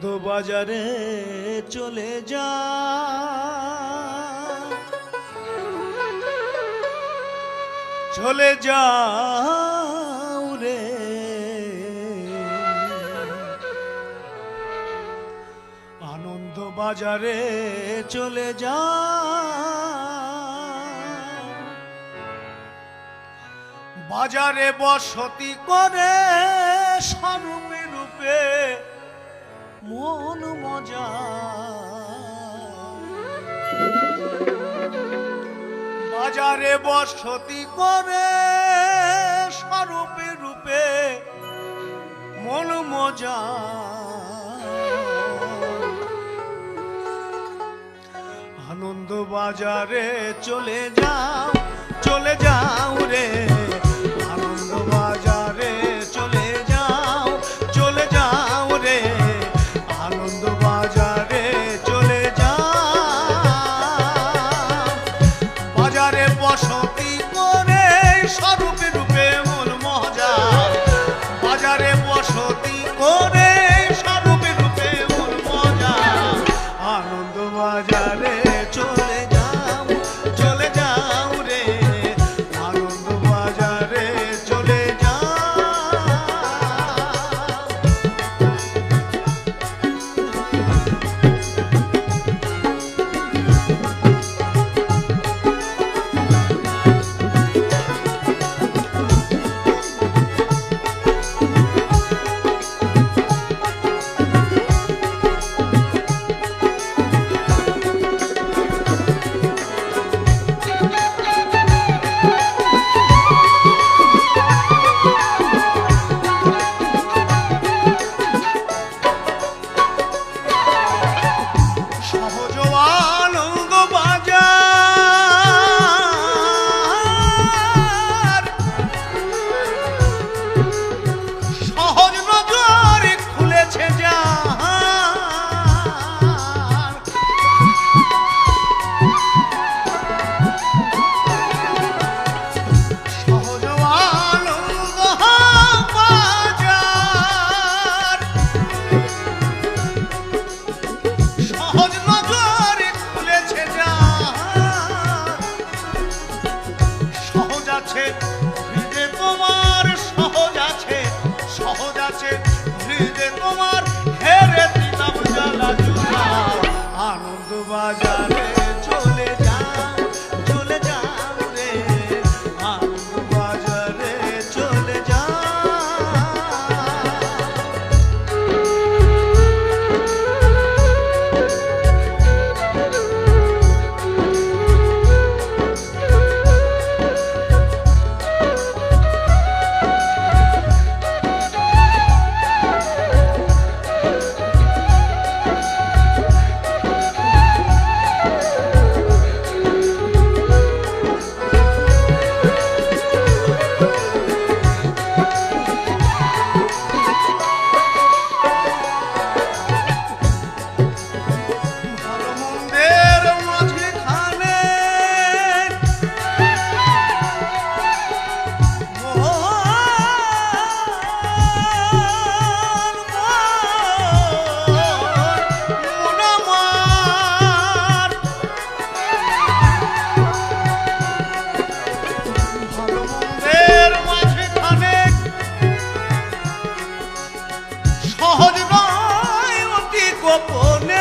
বাজারে চলে যা, চলে যাও রে আনন্দ বাজারে চলে যা, বাজারে বসতি করে স্বরূপে রূপে মন মজা, বাজারে বসতি করে স্বরূপে রূপে মন মজা, আনন্দ বাজারে চলে যাও, চলে যাও রে আনন্দ বাজারে চলে যাও, চলে যাও রে আনন্দ বাজারে চলে যাও, বাজারে বসতি করে স্বরূপে রূপে মন মজা, বাজারে বসতি করে স্বরূপে রূপে মন মজা, আনন্দ বাজারে চলে যাও, চলে যাও রে আনন্দ বাজারে চলে যাও। আনন্দ বাজারে চলে যাও, চলে যাও রে আনন্দ বাজারে চলে যাও। সহজ নয় অতি গোপনে